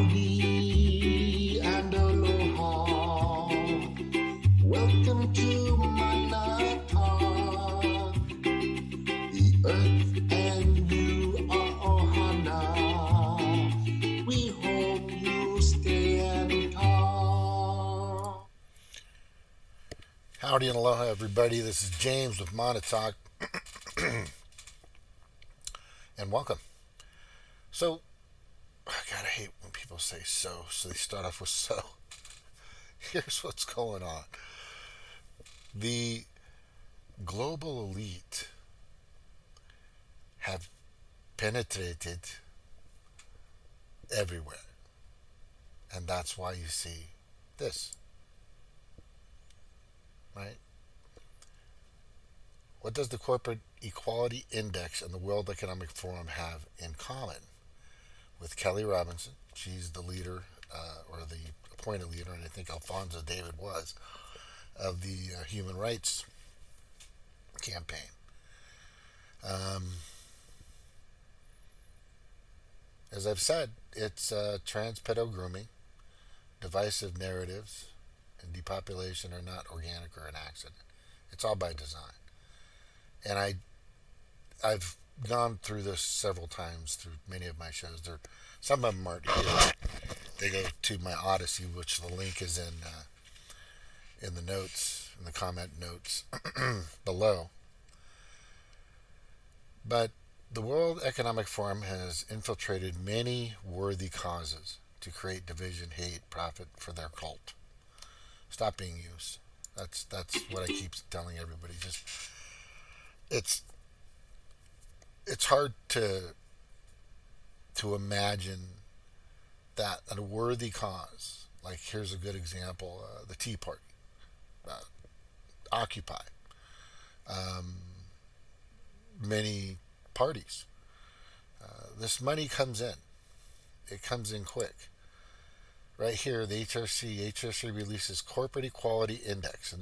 Howdy and aloha. Welcome to Manata. The earth and you are ohana. We hope you stay and talk. Howdy and aloha, everybody. This is James with Montauk, and welcome. So, God, I hate when people say so they start off with so. Here's what's going on. The global elite have penetrated everywhere, and that's why you see this. Right? What does the Corporate Equality Index and the World Economic Forum have in common with Kelly Robinson? She's the leader, or the appointed leader, and I think Alfonso David was, of the human rights campaign. As I've said, it's trans pedo grooming, divisive narratives, and depopulation are not organic or an accident. It's all by design. And I've gone through this several times through many of my shows. Some of them aren't here. They go to my Odyssey, which the link is in the notes, in the comment notes below. But the World Economic Forum has infiltrated many worthy causes to create division, hate, profit for their cult. Stop being used. That's what I keep telling everybody. Just it's hard to imagine that a worthy cause, like here's a good example, the Tea Party, Occupy, many parties. This money comes in. It comes in quick. Right here, the HRC releases Corporate Equality Index, and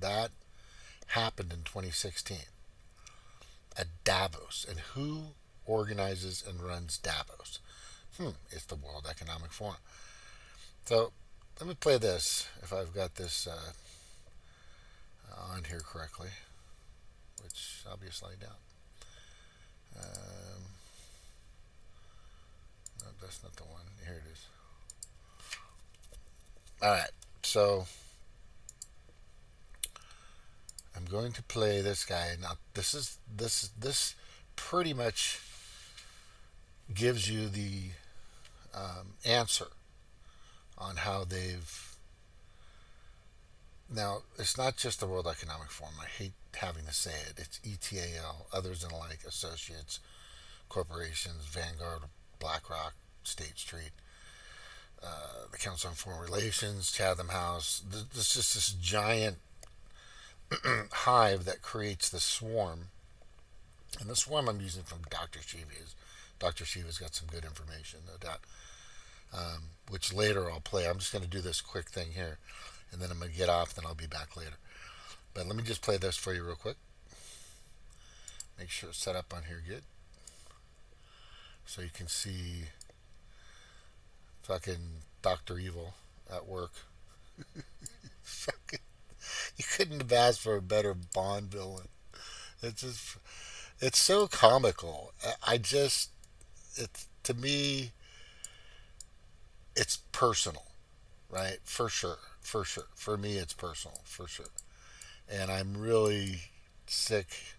that happened in 2016 at Davos. And who organizes and runs Davos? It's the World Economic Forum. So let me play this, if I've got this on here correctly, which obviously I don't. No, that's not the one. Here it is. All right, so I'm going to play this guy. Now, this pretty much gives you the answer on how they've. Now, it's not just the World Economic Forum. I hate having to say it. It's ETAL, others and like associates, corporations, Vanguard, BlackRock, State Street. The Council on Foreign Relations, Chatham House. There's just this giant hive that creates the swarm. And the swarm I'm using from Dr. Shiva's. Dr. Shiva's got some good information, no doubt, which later I'll play. I'm just going to do this quick thing here, and then I'm going to get off, then I'll be back later. But let me just play this for you real quick. Make sure it's set up on here good. So you can see fucking Dr. Evil at work. Fucking, you couldn't have asked for a better Bond villain. It's so comical. To me, it's personal, right? For sure. For me, it's personal, for sure. And I'm really sick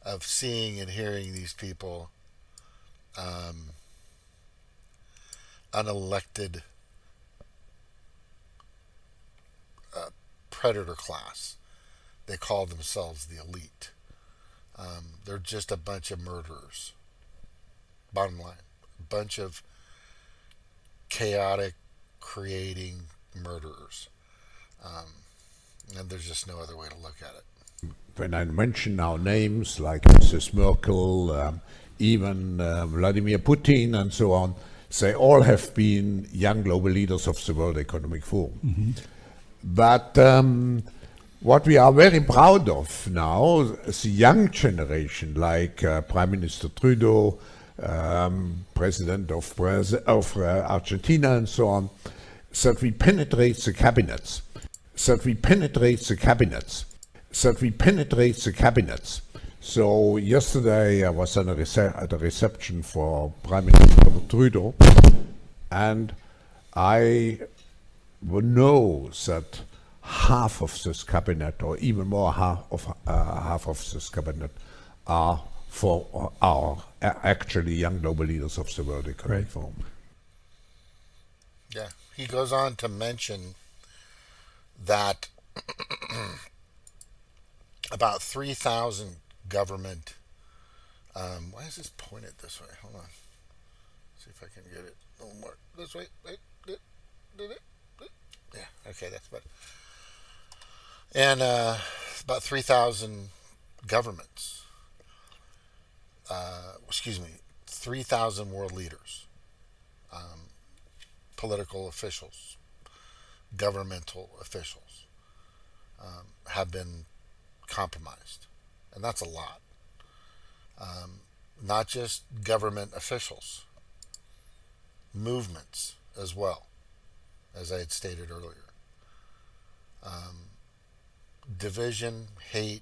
of seeing and hearing these people, unelected predator class. They call themselves the elite. They're just a bunch of murderers. Bottom line, a bunch of chaotic, creating murderers. And there's just no other way to look at it. When I mention now names like Mrs. Merkel, even Vladimir Putin and so on, they all have been young global leaders of the World Economic Forum. Mm-hmm. But what we are very proud of now, the young generation, like Prime Minister Trudeau, president of Argentina and so on, that we penetrate the cabinets, that we penetrate the cabinets, that we penetrate the cabinets. So yesterday I was at a reception for Prime Minister Trudeau, and I know that half of this cabinet, or even more half of this cabinet, are actually young global leaders of the World Economic Forum. Yeah, he goes on to mention that about 3,000 government. Why is this pointed this way? Hold on. See if I can get it a little more this way. Yeah. Okay, that's better. And about 3,000 governments. 3,000 world leaders, political officials, governmental officials have been compromised, and that's a lot. Not just government officials, movements as well, as I had stated earlier. Division, hate,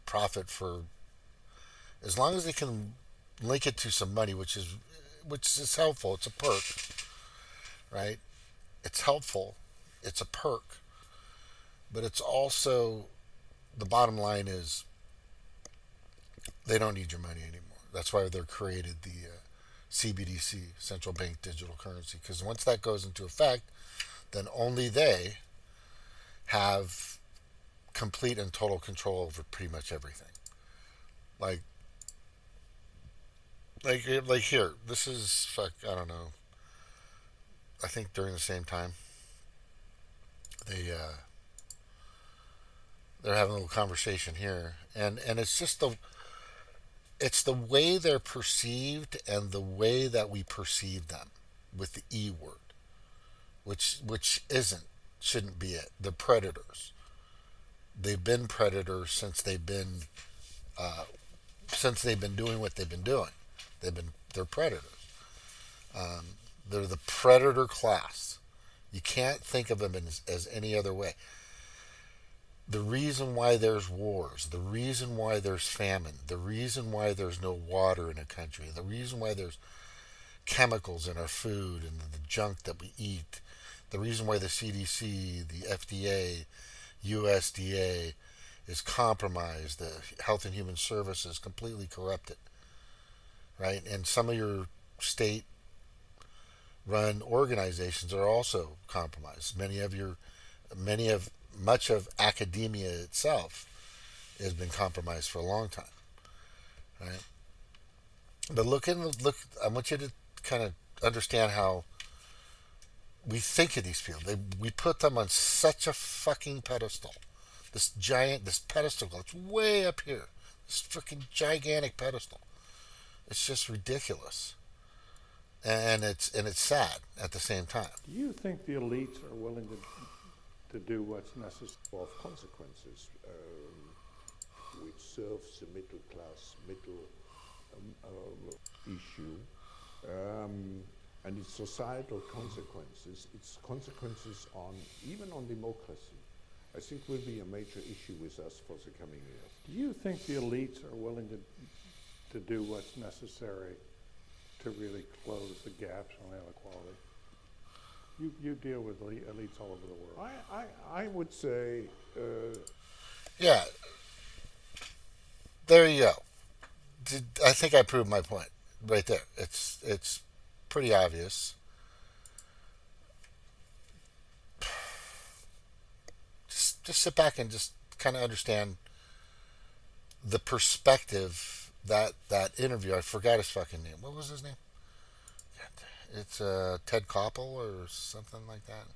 profit for, as long as they can link it to some money, which is helpful. It's a perk, right? It's helpful. It's a perk, but it's also, the bottom line is they don't need your money anymore. That's why they're created the CBDC, central bank digital currency, because once that goes into effect, then only they have complete and total control over pretty much everything. Like here, this is I don't know. I think during the same time, they're having a little conversation here, and it's just the way they're perceived and the way that we perceive them with the E word, which shouldn't be it. They're predators. They've been predators since they've been doing what they've been doing. They're predators. They're the predator class. You can't think of them as any other way. The reason why there's wars, the reason why there's famine, the reason why there's no water in a country, the reason why there's chemicals in our food and the junk that we eat, the reason why the CDC, the FDA, USDA is compromised, the Health and Human Services completely corrupted, right? And some of your state-run organizations are also compromised. Much of academia itself has been compromised for a long time, right? But look. I want you to kind of understand how we think of these people. We put them on such a fucking pedestal. This pedestal that's way up here. This freaking gigantic pedestal. It's just ridiculous, and it's sad at the same time. Do you think the elites are willing to do what's necessary of consequences, which serves the middle class, issue, and its societal consequences, its consequences even on democracy, I think will be a major issue with us for the coming years. Do you think the elites are willing to do what's necessary to really close the gaps on inequality? You deal with elites all over the world. I would say... Yeah. There you go. I think I proved my point right there. It's pretty obvious. Just sit back and just kind of understand the perspective that interview. I forgot his fucking name. What was his name? It's Ted Koppel or something like that.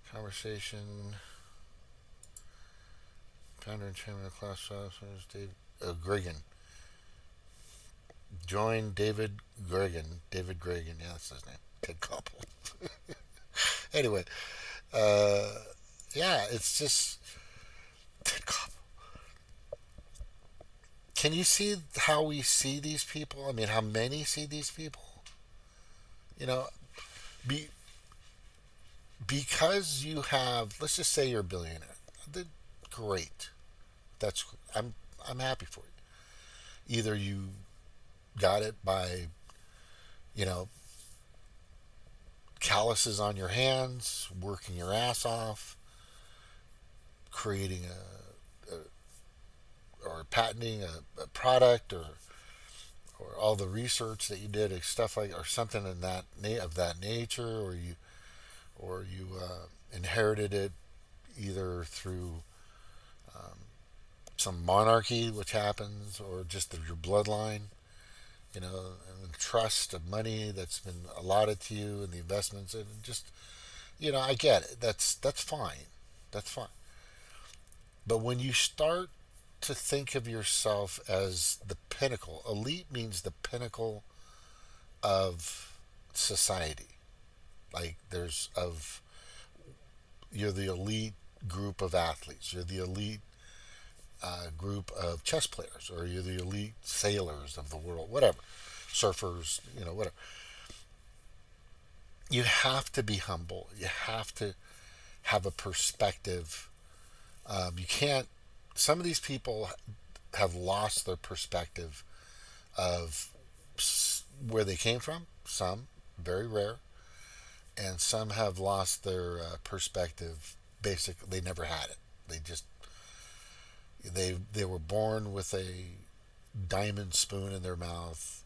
Conversation. Founder and chairman of Class Officers, Dave Griggin. Join David Griggin. David Griggin, yeah, that's his name. Ted Koppel. Anyway, yeah, it's just Ted Koppel. can you see how we see these people? I mean, how many see these people? You know, be, because you have, let's just say you're a billionaire. Great. That's I'm happy for you. Either you got it by, you know, calluses on your hands, working your ass off, creating or patenting a product, or all the research that you did, stuff like, or something in that of that nature, or you inherited it either through some monarchy, which happens, or just your bloodline, and the trust of money that's been allotted to you and the investments, and just, I get it. That's fine. That's fine. But when you start to think of yourself as the pinnacle, elite means the pinnacle of society. Like you're the elite group of athletes. You're the elite group of chess players, or you're the elite sailors of the world, whatever, surfers, whatever. You have to be humble. You have to have a perspective. You can't. Some of these people have lost their perspective of where they came from. Some, very rare, and some have lost their perspective. Basically, they never had it. They were born with a diamond spoon in their mouth.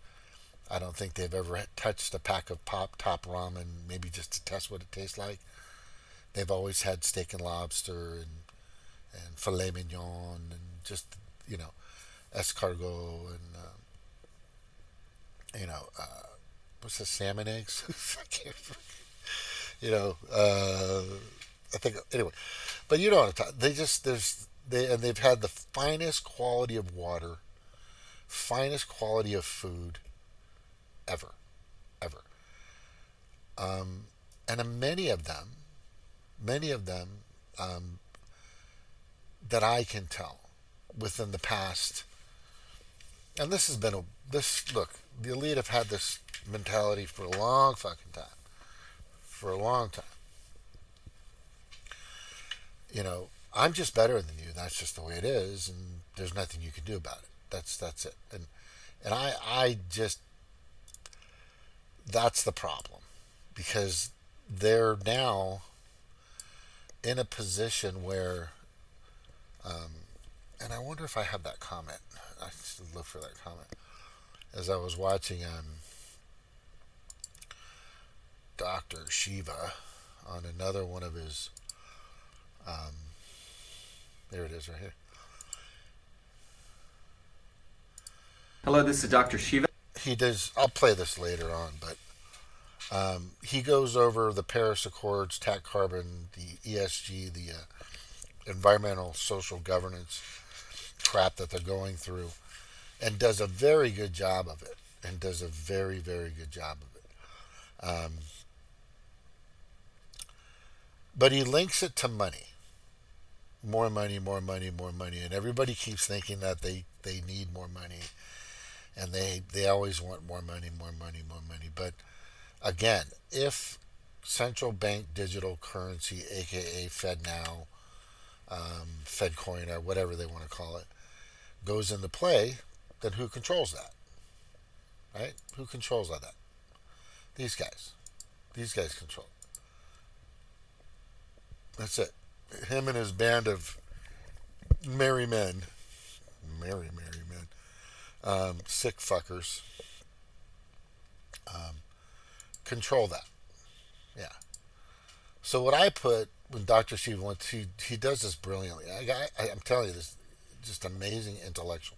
I don't think they've ever touched a pack of Pop Top ramen, maybe just to test what it tastes like. They've always had steak and lobster and filet mignon and just, escargot and what's the salmon eggs? I can't, I think anyway. But you know what I'm talking. They've had the finest quality of water, finest quality of food ever, ever. And many of them, that I can tell within the past, and this has been look, the elite have had this mentality for a long fucking time, for a long time. I'm just better than you. That's just the way it is, and there's nothing you can do about it. That's it. And I just, that's the problem, because they're now in a position where, and I wonder if I have that comment. I should look for that comment as I was watching Dr. Shiva on another one of his. There it is, right here. Hello, this is Dr. Shiva. He does. I'll play this later on, but he goes over the Paris Accords, tax carbon, the ESG, the environmental social governance crap that they're going through, and does a very good job of it. And does a very, very good job of it. But he links it to money. More money, more money, more money. And everybody keeps thinking that they need more money. And they always want more money, more money, more money. But again, if central bank digital currency, aka FedNow, FedCoin, or whatever they want to call it, goes into play, then who controls that? Right? Who controls that? These guys. These guys control it. That's it. Him and his band of merry men. Merry men. Sick fuckers. Control that. Yeah. So what I put, when Dr. Shiva went, he does this brilliantly. I'm telling you, this just amazing intellectual.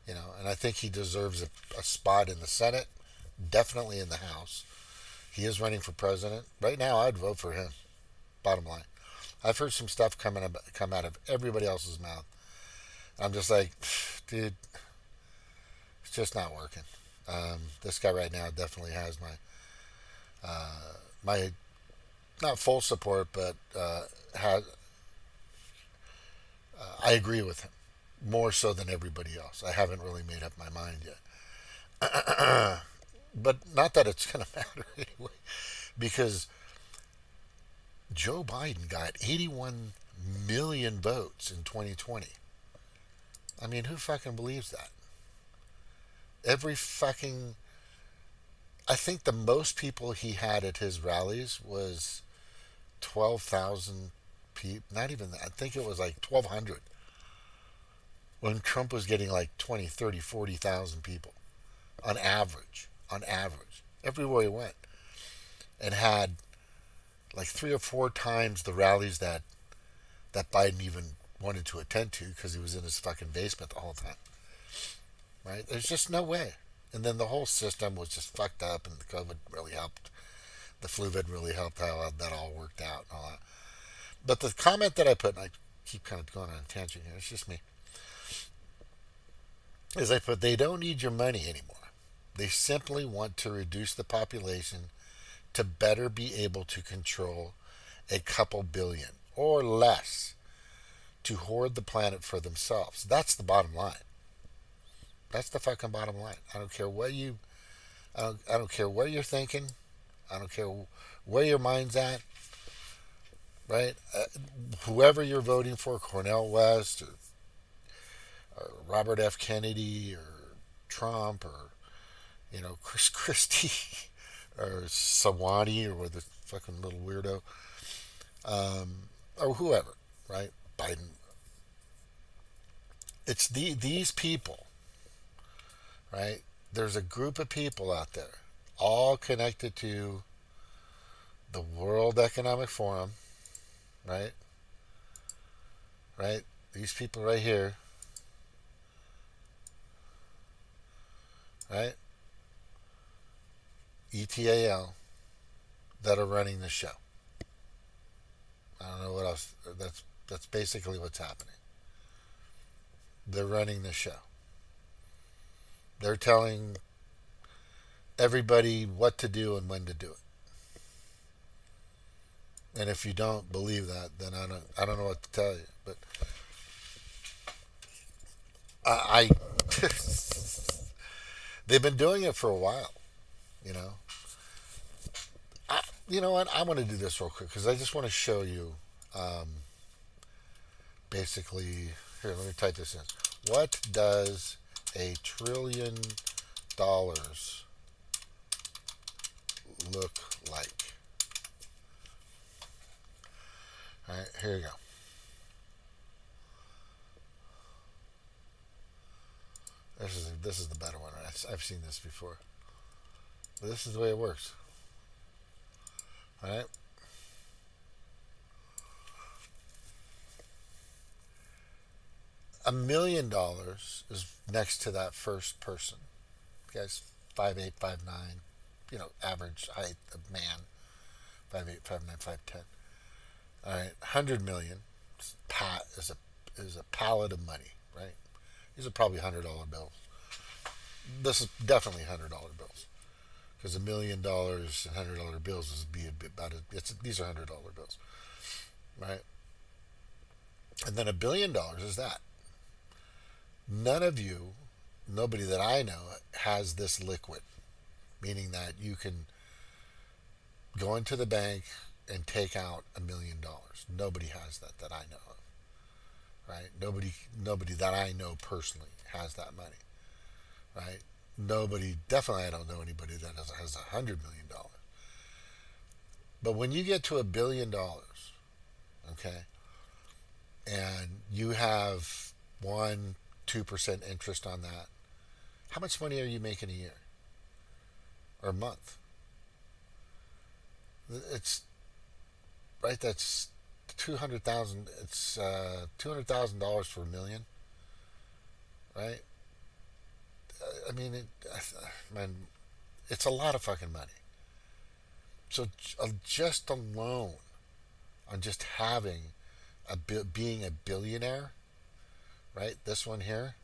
And I think he deserves a spot in the Senate, definitely in the House. He is running for president. Right now, I'd vote for him. Bottom line. I've heard some stuff come out of everybody else's mouth. I'm just like, dude, it's just not working. This guy right now definitely has my not full support, but I agree with him. more so than everybody else. I haven't really made up my mind yet. But not that it's going to matter anyway, because Joe Biden got 81 million votes in 2020. I mean, who fucking believes that? Every fucking. I think the most people he had at his rallies was 12,000 people. Not even that. I think it was like 1,200. When Trump was getting like 20, 30, 40,000 people on average. On average. Everywhere he went. And had like 3 or 4 times the rallies that Biden even wanted to attend to because he was in his fucking basement the whole time. Right? There's just no way. And then the whole system was just fucked up, and the COVID really helped. The flu vid really helped how that all worked out and all that. But the comment that I put, and I keep kind of going on a tangent here, it's just me, is I put, they don't need your money anymore. They simply want to reduce the population to better be able to control a couple billion or less to hoard the planet for themselves. That's the bottom line. That's the fucking bottom line. I don't care what you, I don't care what you're thinking. I don't care where your mind's at. Right? Whoever you're voting for, Cornel West or Robert F. Kennedy or Trump or Chris Christie or Sawani or the fucking little weirdo, or whoever, right? Biden. It's these people, right? There's a group of people out there, all connected to the World Economic Forum, right? Right? These people right here, right? ETAL, that are running the show. I don't know what else. That's basically what's happening. They're running the show. They're telling everybody what to do and when to do it. And if you don't believe that, then I don't know what to tell you. But I they've been doing it for a while, you know. You know what? I want to do this real quick because I just want to show you. Basically, here, let me type this in. What does $1 trillion look like? All right, here you go. This is the better one. Right? I've seen this before. But this is the way it works. All right. $1 million is next to that first person. Guys, 5'8", 5'9", average height of man, 5'8", 5'9", 5'10". All right, 100 million is a pallet of money, right? These are probably $100 bills. This is definitely $100 bills, because $1 million in $100 bills is be a bit about it. These are $100 bills, right? And then $1 billion is that. Nobody that I know has this liquid, meaning that you can go into the bank and take out $1 million. Nobody has that I know of, right? Nobody that I know personally has that money, right? Definitely I don't know anybody that has $100 million. But when you get to $1 billion, okay, and you have 1-2% interest on that, how much money are you making a year or a month? It's right. That's 200,000. It's $200,000 for $1 million, right? I mean, man, it's a lot of fucking money. So just alone on just having being a billionaire, right? This one here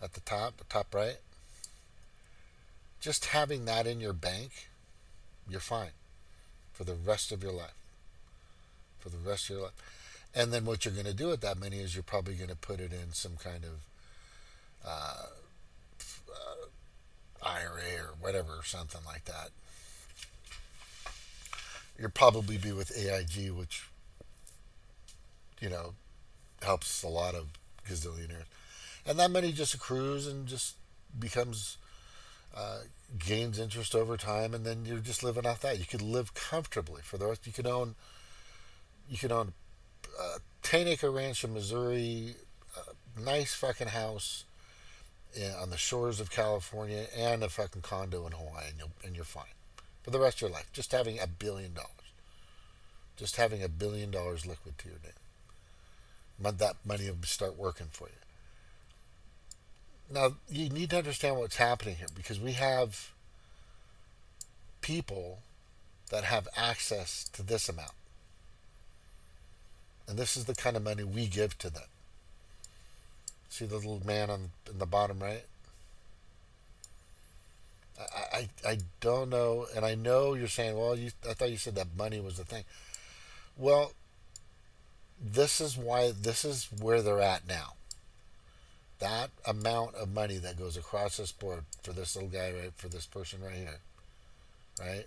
at the top right. Just having that in your bank, you're fine for the rest of your life. For the rest of your life. And then what you're going to do with that money is you're probably going to put it in some kind of IRA or whatever, or something like that. You'll probably be with AIG, which, you know, helps a lot of gazillionaires. And that money just accrues and just becomes, gains interest over time, and then you're just living off that. You could live comfortably for the rest. You can own a 10-acre ranch in Missouri, a nice fucking house on the shores of California, and a fucking condo in Hawaii, and you're fine for the rest of your life. Just having $1 billion, just having $1 billion liquid to your name. That money will start working for you. Now, you need to understand what's happening here, because we have people that have access to this amount. And this is the kind of money we give to them. See the little man in the bottom right? I don't know, and I know you're saying, well, I thought you said that money was the thing. Well, this is where they're at now. That amount of money that goes across this board for this little guy, right, for this person right here, right?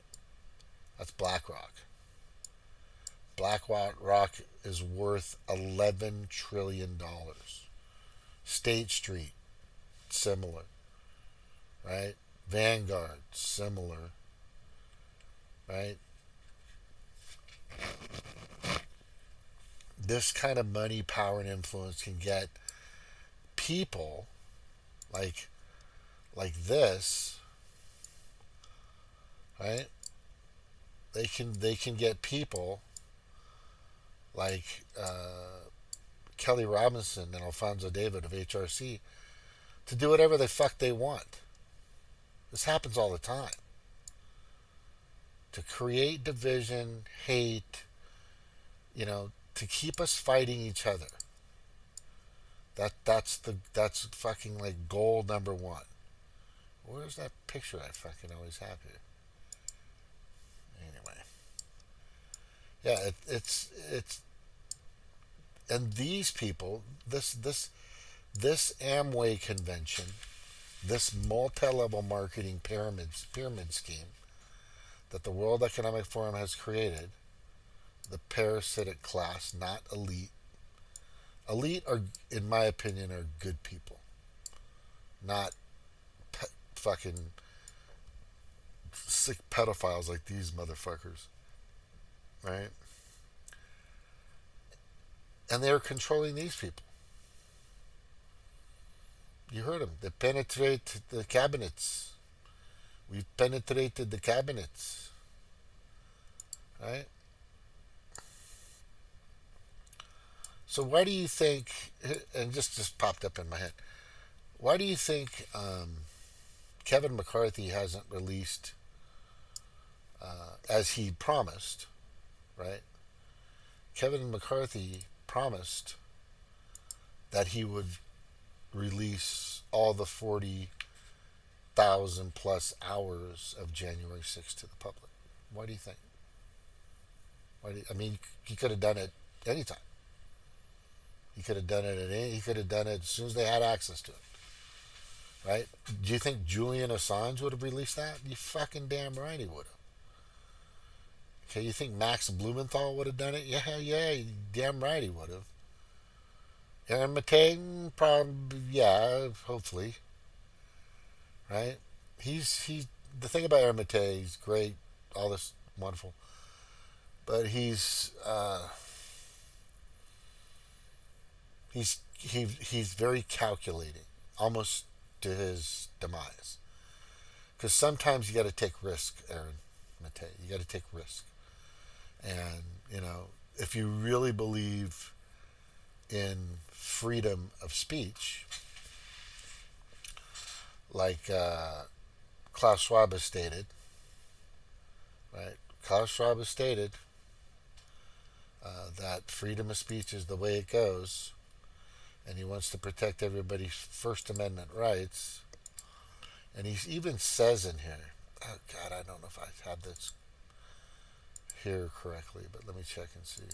That's BlackRock. BlackRock is worth $11 trillion. State Street, similar, right? Vanguard, similar, right? This kind of money, power, and influence can get people like this, right? They can get people like Kelly Robinson and Alfonso David of HRC to do whatever the fuck they want. This happens all the time. To create division, hate, to keep us fighting each other. That's fucking like goal number one. Where's that picture I fucking always have here? Anyway, yeah, it's and these people, this Amway Convention, this multi-level marketing pyramid scheme that the World Economic Forum has created, the parasitic class, not elite. Elite are, in my opinion, are good people, not fucking sick pedophiles like these motherfuckers, right? And they're controlling these people. You heard them. They penetrate the cabinets. We've penetrated the cabinets, right? So why do you think, and just popped up in my head, why do you think Kevin McCarthy hasn't released, as he promised, right? Kevin McCarthy promised that he would release all the 40,000 plus hours of January 6th to the public. Why do you think? I mean, he could have done it anytime. He could have done it he could have done it as soon as they had access to it. Right? Do you think Julian Assange would have released that? You fucking damn right he would have. Okay, you think Max Blumenthal would have done it? Yeah, damn right he would have. Aaron Matei, probably, yeah, hopefully. Right? He's the thing about Aaron Matei, he's great, all this wonderful, but he's very calculating, almost to his demise. Because sometimes you got to take risk, Aaron Matei. You got to take risk, and if you really believe in freedom of speech, like Klaus Schwab has stated, right? Klaus Schwab has stated that freedom of speech is the way it goes, and he wants to protect everybody's First Amendment rights. And he even says in here, oh God, I don't know if I have this here correctly, but let me check and see.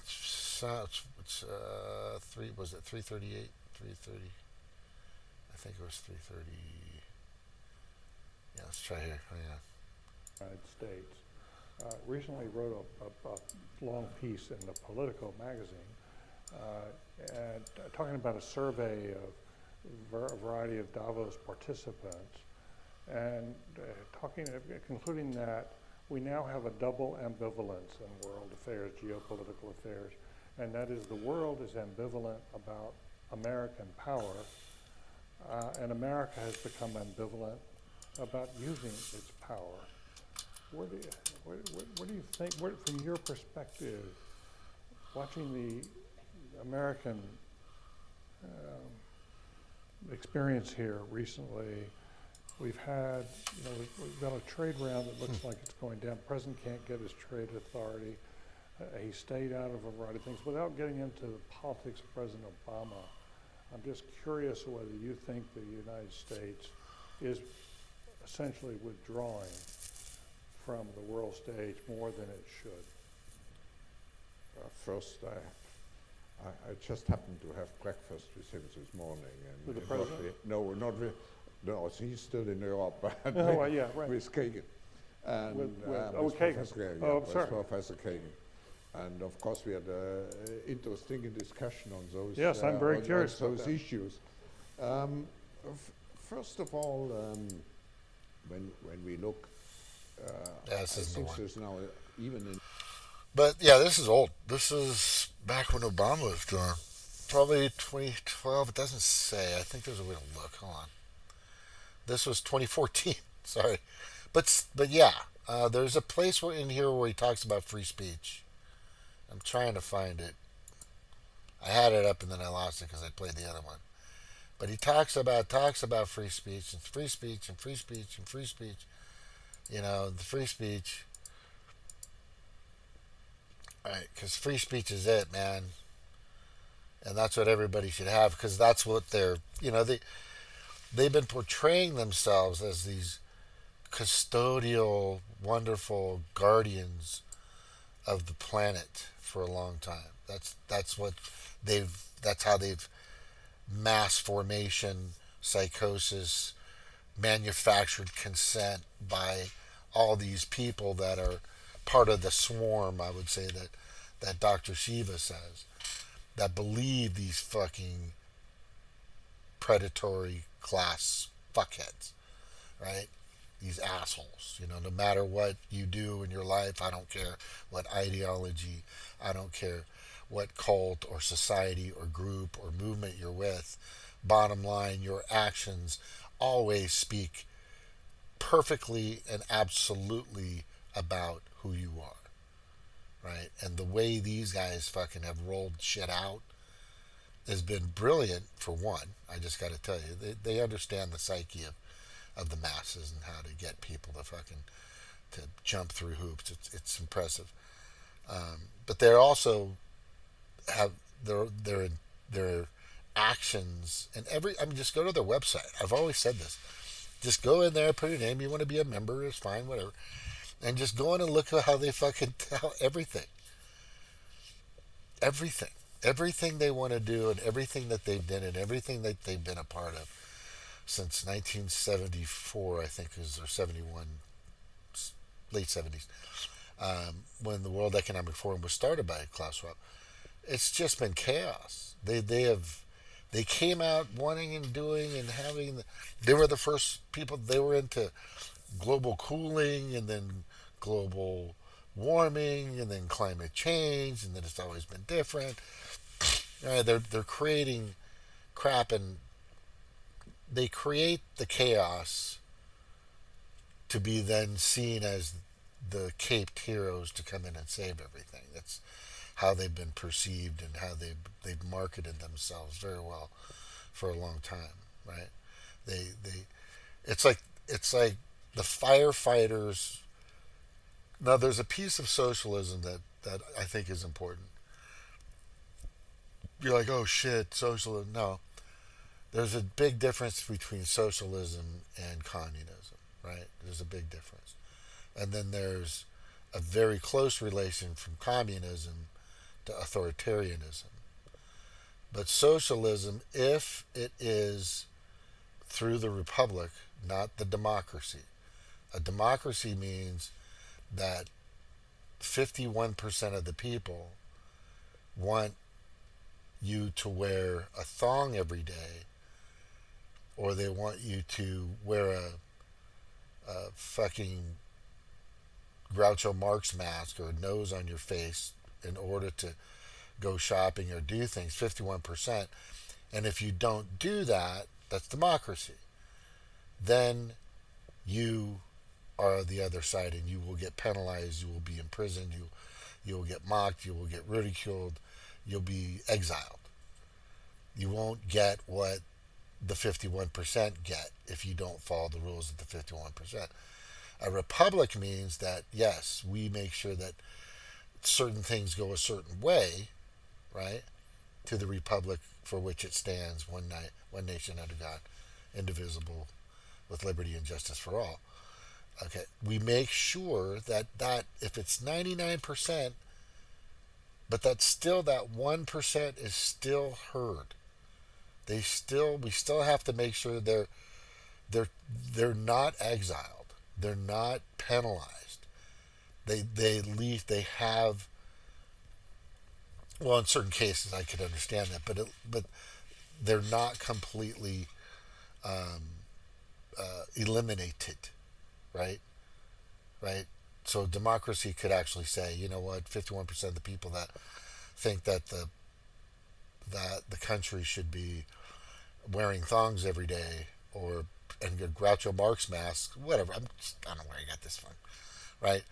it's three. Was it 338? 330. I think it was 330. Yeah, let's try here. Oh yeah. United States, recently wrote a long piece in the Politico magazine and talking about a survey of a variety of Davos participants and concluding that we now have a double ambivalence in world affairs, geopolitical affairs, and that is the world is ambivalent about American power, and America has become ambivalent about using its power. What do you think, from your perspective, watching the American experience here recently, we've had, we've got a trade round that looks like it's going down. The president can't get his trade authority. He stayed out of a variety of things. Without getting into the politics of President Obama, I'm just curious whether you think the United States is essentially withdrawing from the world stage more than it should. First, I just happened to have breakfast with him this morning. And With the president? No, not with, no, he's still in Europe. But Oh, yeah, right. with Kagan. And, With Kagan. Professor, Oh, I'm with sorry. Professor Kagan. And of course, we had an interesting discussion on those. Yes, I'm very curious on about those that. issues. First of all, when we look, Yeah, I this isn't the think one. there's now even in But yeah, this is old. This is back when Obama was doing. Probably 2012. It doesn't say. I think there's a way to look. Hold on. This was 2014. Sorry, but yeah, there's a place in here where he talks about free speech. I'm trying to find it. I had it up and then I lost it because I played the other one. But he talks about free speech and free speech and free speech and free speech. The free speech. Right, because free speech is it, man. And that's what everybody should have, because that's what they've been portraying themselves as these custodial, wonderful guardians of the planet for a long time. That's how they've mass formation, psychosis, manufactured consent by all these people that are part of the swarm, I would say, that Dr. Shiva says, that believe these fucking predatory class fuckheads, right? These assholes, no matter what you do in your life, I don't care what ideology, I don't care what cult or society or group or movement you're with. Bottom line, your actions always speak perfectly and absolutely about who you are, right? And the way these guys fucking have rolled shit out has been brilliant. For one, I just got to tell you, they understand the psyche of the masses and how to get people to jump through hoops. It's impressive, but they're also have their actions and just go to their website. I've always said this. Just go in there, put your name. You want to be a member, it's fine, whatever. And just go in and look at how they fucking tell everything. Everything they want to do and everything that they've done and everything that they've been a part of since 1974, I think, or 71, late 70s, when the World Economic Forum was started by Klaus Schwab. It's just been chaos. They came out wanting and doing and having. They were the first people. They were into global cooling and then global warming and then climate change, and then it's always been different. They're creating crap, and they create the chaos to be then seen as the caped heroes to come in and save everything. That's how they've been perceived and how they've marketed themselves very well for a long time, right? It's like the firefighters. Now there's a piece of socialism that I think is important. You're like, oh shit, socialism. No, there's a big difference between socialism and communism, right? There's a big difference. And then there's a very close relation from communism to authoritarianism. But socialism, if it is through the republic, not the democracy. A democracy means that 51% of the people want you to wear a thong every day, or they want you to wear a fucking Groucho Marx mask or a nose on your face in order to go shopping or do things. 51%. And if you don't do that, that's democracy. Then you are the other side, and you will get penalized, you will be imprisoned, you will get mocked, you will get ridiculed, you'll be exiled. You won't get what the 51% get if you don't follow the rules of the 51%. A republic means that, yes, we make sure that certain things go a certain way, right, to the republic for which it stands, one nation under God, indivisible, with liberty and justice for all. Okay, we make sure that if it's 99%, but that's still, that 1% is still heard. We still have to make sure they're not exiled. They're not penalized. They leave. They have. Well, in certain cases, I could understand that, but they're not completely eliminated, right? Right. So democracy could actually say, you know what, 51% of the people that think that the country should be wearing thongs every day, or and get Groucho Marx masks, whatever. I don't know where I got this from, right?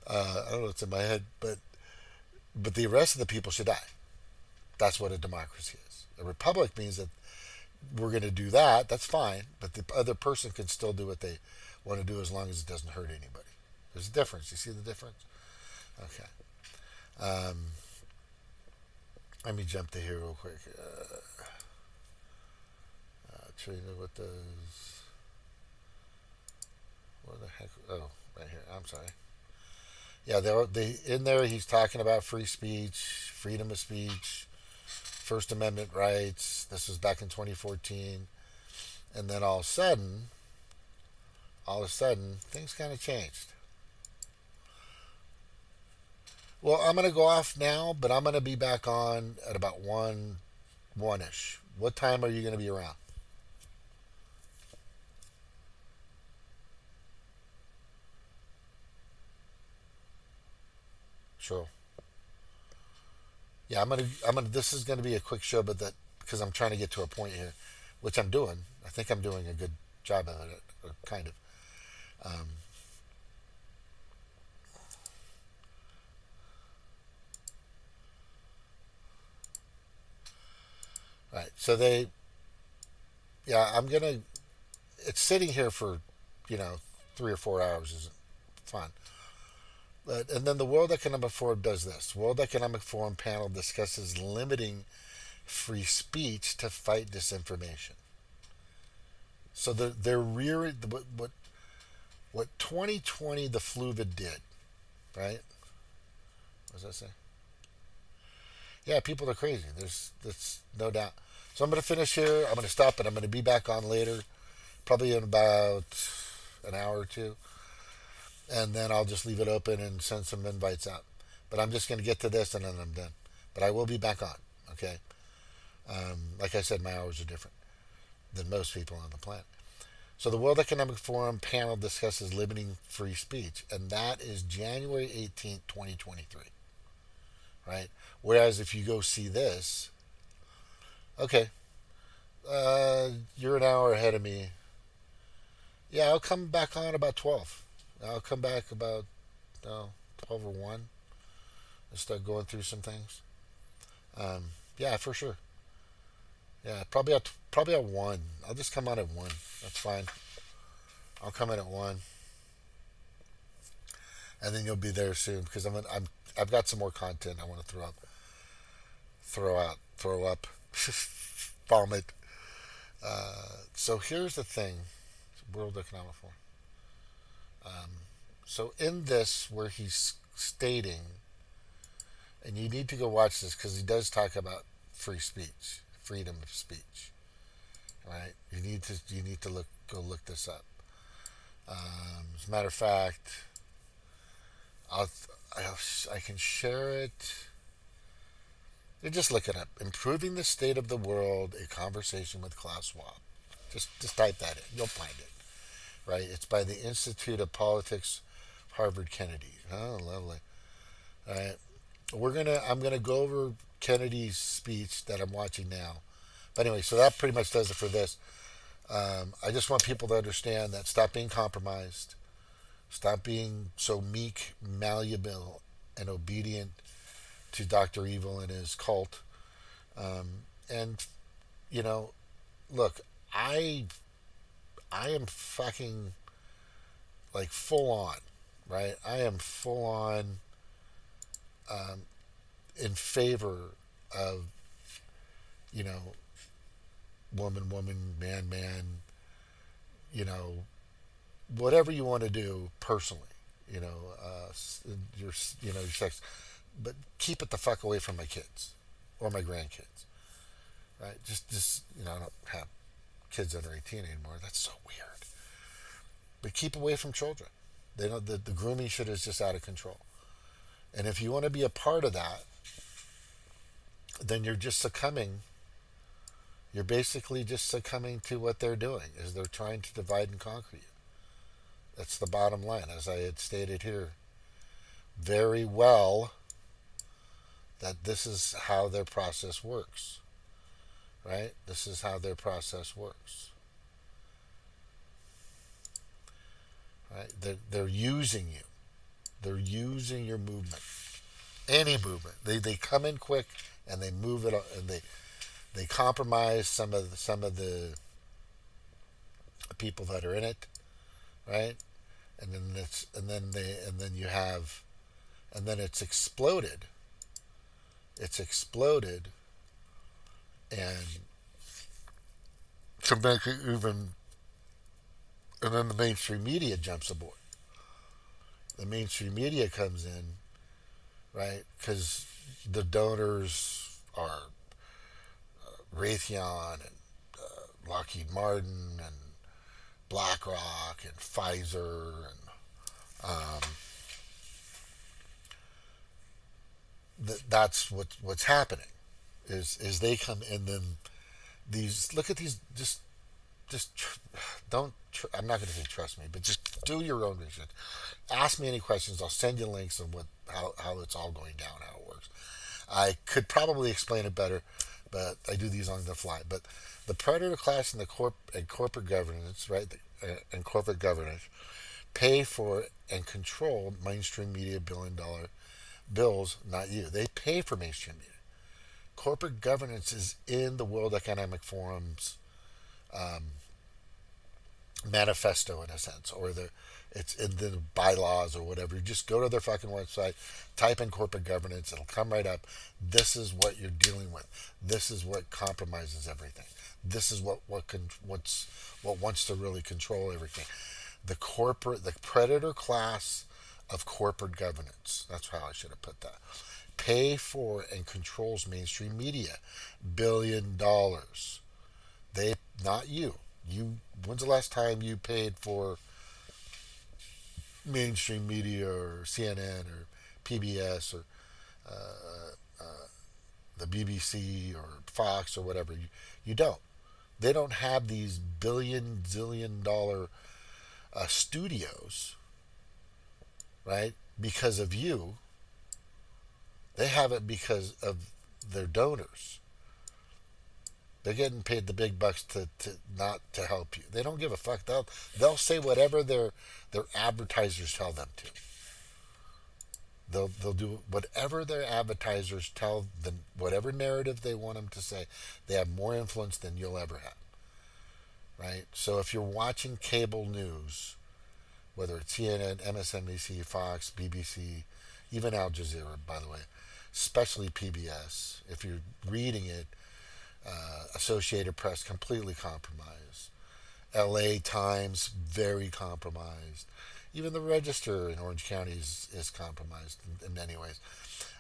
I don't know what's in my head, but the rest of the people should die. That's what a democracy is. A republic means that we're going to do that. That's fine, but the other person can still do what they want to do as long as it doesn't hurt anybody. There's a difference. You see the difference? Okay. Let me jump to here real quick. Trina, what does... What the heck? Oh, right here. I'm sorry. Yeah, they in there he's talking about free speech, freedom of speech, First Amendment rights. This was back in 2014. And then all of a sudden, things kind of changed. Well, I'm going to go off now, but I'm going to be back on at about 1-ish. What time are you going to be around? Sure. Yeah, this is going to be a quick show, but because I'm trying to get to a point here, which I'm doing. I think I'm doing a good job of it, or kind of. Right. So it's sitting here for, 3 or 4 hours isn't fun. And then the World Economic Forum does this. World Economic Forum panel discusses limiting free speech to fight disinformation. So they're rearing what 2020 the Fluvid did, right? What does that say? Yeah, people are crazy. That's no doubt. So I'm going to finish here. I'm going to stop, and I'm going to be back on later, probably in about an hour or two. And then I'll just leave it open and send some invites out. But I'm just going to get to this, and then I'm done. But I will be back on, okay? Like I said, my hours are different than most people on the planet. So the World Economic Forum panel discusses limiting free speech, and that is January 18th, 2023, right? Whereas if you go see this, okay, you're an hour ahead of me. Yeah, I'll come back on about 12. I'll come back about 12 or 1 and start going through some things. Yeah, for sure. Yeah, probably at 1. I'll just come on at 1. That's fine. I'll come in at 1, and then you'll be there soon because I've got some more content I want to throw up, vomit. So here's the thing, World Economic Forum. So in this, where he's stating And you need to go watch this because he does talk about free speech, freedom of speech. Right? You need to look this up. As a matter of fact, I'll, I can share it. You just look it up. Improving the State of the World: A Conversation with Klaus Schwab. Just type that in. You'll find it. Right? It's by the Institute of Politics, Harvard Kennedy. Oh, lovely. All right. I'm gonna go over Kennedy's speech that I'm watching now. But anyway, so that pretty much does it for this. I just want people to understand that stop being compromised, stop being so meek, malleable, and obedient to Dr. Evil and his cult. And you know, look, I I am fucking like full on, right? I am full on in favor of, you know, woman, woman, man, man, you know, whatever you want to do personally, you know, your, your sex, but keep it the fuck away from my kids or my grandkids, right? Just, I don't have kids under 18 anymore. That's so weird. But keep away from children. They know the grooming shit is just out of control. And if you want to be a part of that, then you're just succumbing. You're basically just succumbing to what they're doing, is they're trying to divide and conquer you. That's the bottom line, as I had stated here very well, that this is how their process works, right? This is how their process works, right? They're using you. They're using your movement, any movement. They come in quick and they move it, and they compromise some of the people that are in it, right? And then you have, and then it's exploded. It's exploded, and to make it even, and then the mainstream media jumps aboard. The mainstream media comes in, right? Because the donors are Raytheon and Lockheed Martin and BlackRock and Pfizer and that's what's happening is they come, and then these, look at these, don't I'm not going to say trust me, but just do your own research. Ask me any questions. I'll send you links on how it's all going down, how it works. I could probably explain it better, but I do these on the fly. But the predator class and and corporate governance, right, and corporate governance pay for and control mainstream media billion-dollar bills, not you. They pay for mainstream media. Corporate governance is in the World Economic Forum's manifesto, in a sense, or it's in the bylaws or whatever. You just go to their fucking website, type in corporate governance, it'll come right up. This is what you're dealing with. This is what compromises everything. This is what wants to really control everything. The predator class of corporate governance. That's how I should have put that. Pay for and controls mainstream media. $1 billion. They, not you. When's the last time you paid for mainstream media or CNN or PBS or the BBC or Fox or whatever? You don't. They don't have these zillion dollar studios, right? Because of you. They have it because of their donors. They're getting paid the big bucks to not to help you. They don't give a fuck. They'll say whatever their advertisers tell them to. They'll do whatever their advertisers tell them, whatever narrative they want them to say. They have more influence than you'll ever have, right? So if you're watching cable news, whether it's CNN, MSNBC, Fox, BBC, even Al Jazeera, by the way, especially PBS, if you're reading it, Associated Press, completely compromised. LA Times, very compromised. Even the Register in Orange County is compromised in many ways.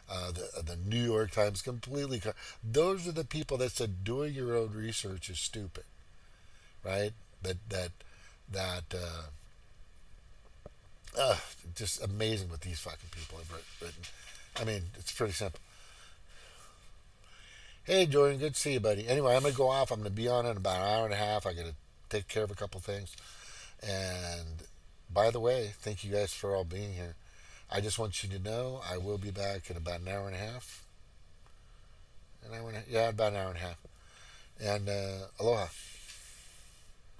The New York Times completely. Those are the people that said doing your own research is stupid, right? That just amazing what these fucking people have written. I mean, it's pretty simple. Hey, Jordan, good to see you, buddy. Anyway, I'm gonna go off. I'm gonna be on in about an hour and a half. I gotta take care of a couple things. And by the way, thank you guys for all being here. I just want you to know I will be back in about an hour and a half. An hour and a, yeah, about an hour and a half. And aloha.